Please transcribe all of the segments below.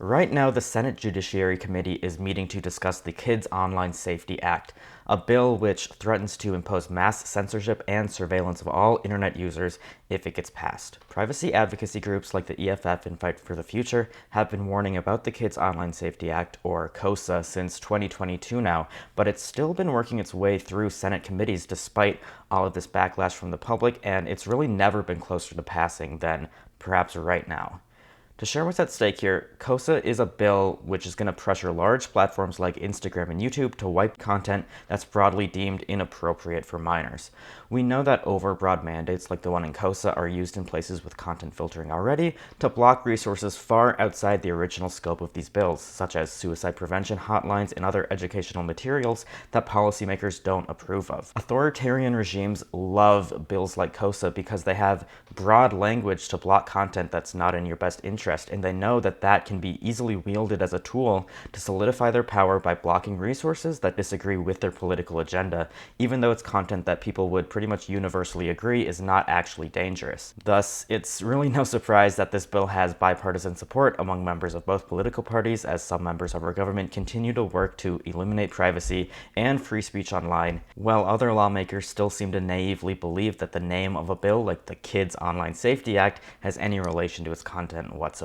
Right now, the Senate Judiciary Committee is meeting to discuss the Kids Online Safety Act, a bill which threatens to impose mass censorship and surveillance of all internet users if it gets passed. Privacy advocacy groups like the EFF and Fight for the Future have been warning about the Kids Online Safety Act, or KOSA, since 2022 now, but it's still been working its way through Senate committees despite all of this backlash from the public, and it's really never been closer to passing than perhaps right now. To share what's at stake here, KOSA is a bill which is going to pressure large platforms like Instagram and YouTube to wipe content that's broadly deemed inappropriate for minors. We know that overbroad mandates like the one in KOSA are used in places with content filtering already to block resources far outside the original scope of these bills, such as suicide prevention hotlines and other educational materials that policymakers don't approve of. Authoritarian regimes love bills like KOSA because they have broad language to block content that's not in your best interest, and they know that that can be easily wielded as a tool to solidify their power by blocking resources that disagree with their political agenda, even though it's content that people would pretty much universally agree is not actually dangerous. Thus, it's really no surprise that this bill has bipartisan support among members of both political parties, as some members of our government continue to work to eliminate privacy and free speech online, while other lawmakers still seem to naively believe that the name of a bill like the Kids Online Safety Act has any relation to its content whatsoever.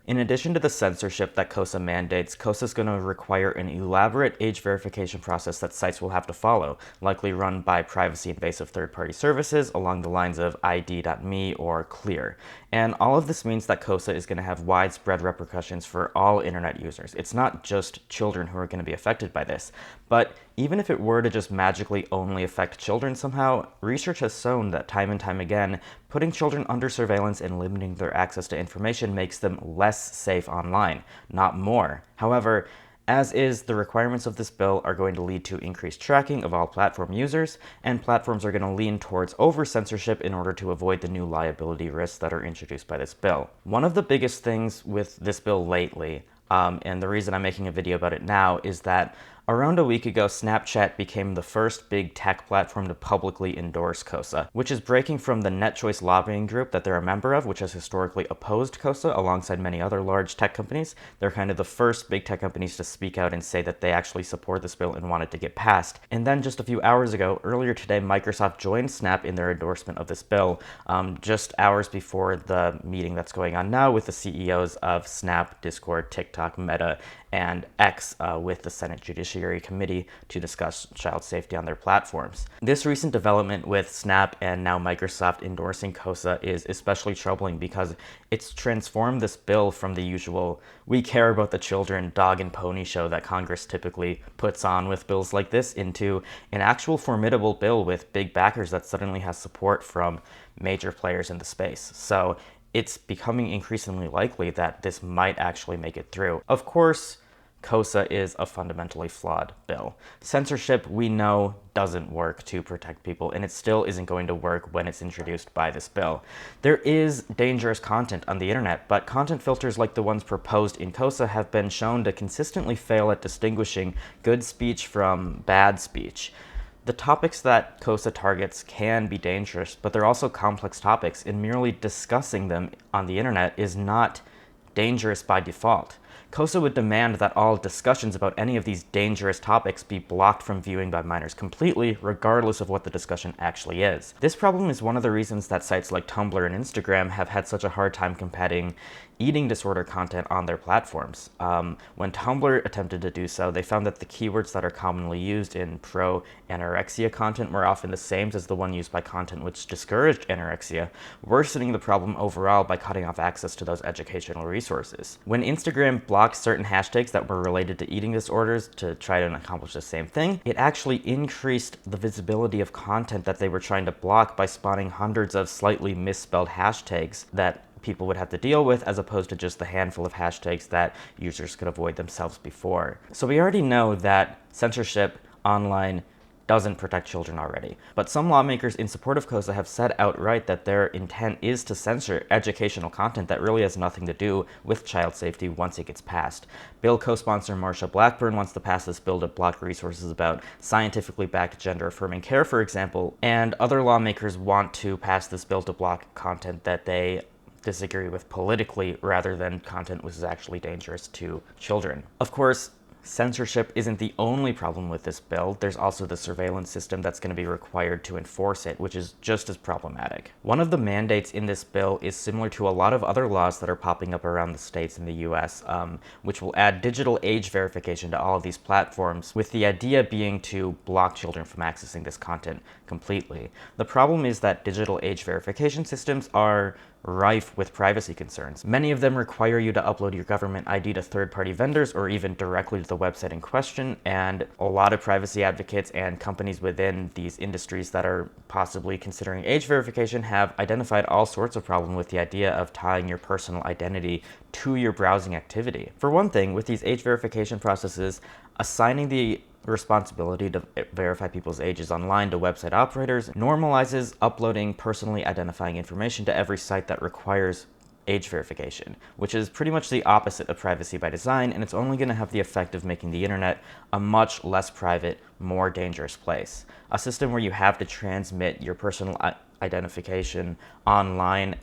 In addition to the censorship that KOSA mandates, KOSA is going to require an elaborate age verification process that sites will have to follow, likely run by privacy-invasive third-party services along the lines of ID.me or Clear. And all of this means that KOSA is going to have widespread repercussions for all internet users. It's not just children who are going to be affected by this, but even if it were to just magically only affect children somehow, research has shown that time and time again, putting children under surveillance and limiting their access to information makes them less safe online, not more. However, as is, the requirements of this bill are going to lead to increased tracking of all platform users, and platforms are going to lean towards over-censorship in order to avoid the new liability risks that are introduced by this bill. One of the biggest things with this bill lately, and the reason I'm making a video about it now, is that around a week ago, Snapchat became the first big tech platform to publicly endorse KOSA, which is breaking from the NetChoice lobbying group that they're a member of, which has historically opposed KOSA alongside many other large tech companies. They're kind of the first big tech companies to speak out and say that they actually support this bill and want it to get passed. And then just a few hours ago, earlier today, Microsoft joined Snap in their endorsement of this bill, just hours before the meeting that's going on now with the CEOs of Snap, Discord, TikTok, Meta, and X with the Senate Judiciary Committee to discuss child safety on their platforms. This recent development with Snap and now Microsoft endorsing KOSA is especially troubling because it's transformed this bill from the usual "we care about the children" dog and pony show that Congress typically puts on with bills like this into an actual formidable bill with big backers that suddenly has support from major players in the space. So it's becoming increasingly likely that this might actually make it through. Of course, KOSA is a fundamentally flawed bill. Censorship, we know, doesn't work to protect people, and it still isn't going to work when it's introduced by this bill. There is dangerous content on the internet, but content filters like the ones proposed in KOSA have been shown to consistently fail at distinguishing good speech from bad speech. The topics that KOSA targets can be dangerous, but they're also complex topics, and merely discussing them on the internet is not dangerous by default. KOSA would demand that all discussions about any of these dangerous topics be blocked from viewing by minors completely, regardless of what the discussion actually is. This problem is one of the reasons that sites like Tumblr and Instagram have had such a hard time combating eating disorder content on their platforms. When Tumblr attempted to do so, they found that the keywords that are commonly used in pro-anorexia content were often the same as the one used by content which discouraged anorexia, worsening the problem overall by cutting off access to those educational resources. When Instagram blocked certain hashtags that were related to eating disorders to try to accomplish the same thing, it actually increased the visibility of content that they were trying to block by spawning hundreds of slightly misspelled hashtags that people would have to deal with, as opposed to just the handful of hashtags that users could avoid themselves before. So we already know that censorship online doesn't protect children already. But some lawmakers in support of KOSA have said outright that their intent is to censor educational content that really has nothing to do with child safety once it gets passed. Bill co-sponsor Marsha Blackburn wants to pass this bill to block resources about scientifically backed gender-affirming care, for example, and other lawmakers want to pass this bill to block content that they disagree with politically rather than content which is actually dangerous to children. Of course, censorship isn't the only problem with this bill. There's also the surveillance system that's going to be required to enforce it, which is just as problematic. One of the mandates in this bill is similar to a lot of other laws that are popping up around the states in the US, which will add digital age verification to all of these platforms, with the idea being to block children from accessing this content completely. The problem is that digital age verification systems are rife with privacy concerns. Many of them require you to upload your government ID to third-party vendors or even directly to the website in question, and a lot of privacy advocates and companies within these industries that are possibly considering age verification have identified all sorts of problems with the idea of tying your personal identity to your browsing activity. For one thing, with these age verification processes, assigning the responsibility to verify people's ages online to website operators normalizes uploading personally identifying information to every site that requires age verification, which is pretty much the opposite of privacy by design, and it's only going to have the effect of making the internet a much less private, more dangerous place. A system where you have to transmit your personal identification online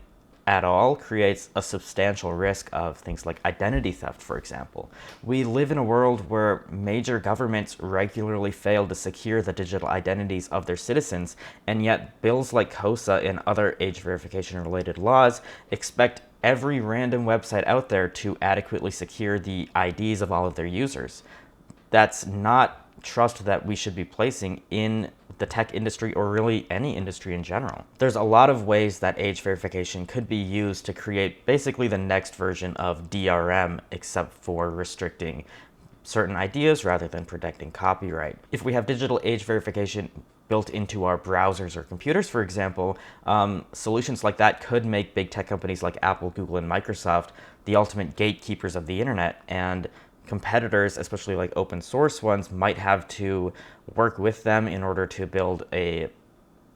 at all creates a substantial risk of things like identity theft, for example. We live in a world where major governments regularly fail to secure the digital identities of their citizens, and yet bills like KOSA and other age verification related laws expect every random website out there to adequately secure the IDs of all of their users. That's not trust that we should be placing in the tech industry or really any industry in general. There's a lot of ways that age verification could be used to create basically the next version of DRM, except for restricting certain ideas rather than protecting copyright. If we have digital age verification built into our browsers or computers, for example, solutions like that could make big tech companies like Apple, Google, and Microsoft the ultimate gatekeepers of the internet, and competitors, especially like open source ones, might have to work with them in order to build a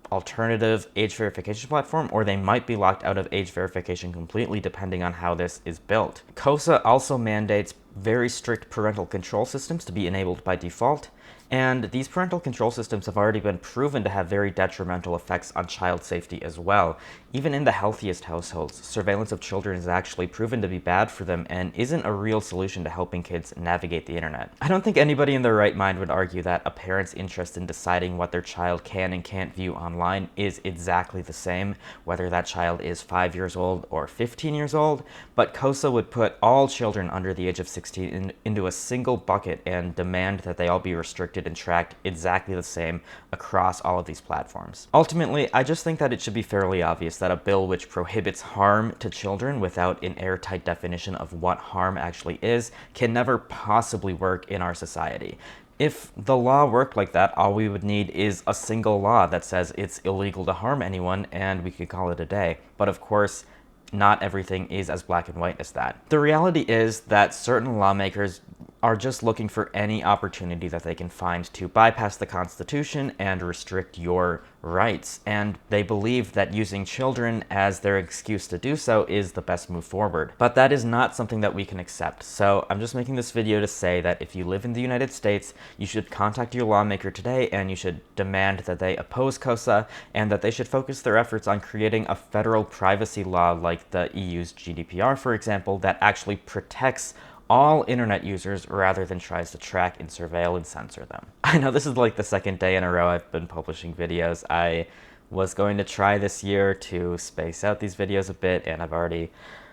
alternative age verification platform, or they might be locked out of age verification completely depending on how this is built. KOSA also mandates very strict parental control systems to be enabled by default, and these parental control systems have already been proven to have very detrimental effects on child safety as well. Even in the healthiest households, surveillance of children is actually proven to be bad for them and isn't a real solution to helping kids navigate the internet. I don't think anybody in their right mind would argue that a parent's interest in deciding what their child can and can't view online is exactly the same, whether that child is 5 years old or 15 years old, but KOSA would put all children under the age of 16 into a single bucket and demand that they all be restricted and tracked exactly the same across all of these platforms. Ultimately, I just think that it should be fairly obvious that a bill which prohibits harm to children without an airtight definition of what harm actually is can never possibly work in our society. If the law worked like that, all we would need is a single law that says it's illegal to harm anyone, and we could call it a day. But of course, not everything is as black and white as that. The reality is that certain lawmakers are just looking for any opportunity that they can find to bypass the Constitution and restrict your rights, and they believe that using children as their excuse to do so is the best move forward. But that is not something that we can accept. So I'm just making this video to say that if you live in the United States, you should contact your lawmaker today and you should demand that they oppose KOSA and that they should focus their efforts on creating a federal privacy law like the EU's GDPR, for example, that actually protects all internet users rather than tries to track and surveil and censor them. I know this is like the second day in a row I've been publishing videos. I was going to try this year to space out these videos a bit, and I've already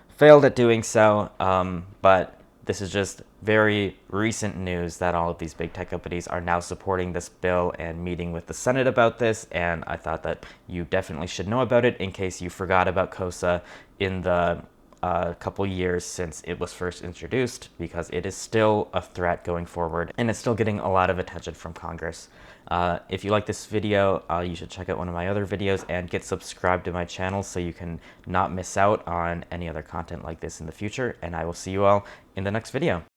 failed at doing so, but this is just very recent news that all of these big tech companies are now supporting this bill and meeting with the Senate about this, and I thought that you definitely should know about it in case you forgot about KOSA in the couple years since it was first introduced, because it is still a threat going forward and it's still getting a lot of attention from Congress. If you like this video, you should check out one of my other videos and get subscribed to my channel so you can not miss out on any other content like this in the future, and I will see you all in the next video.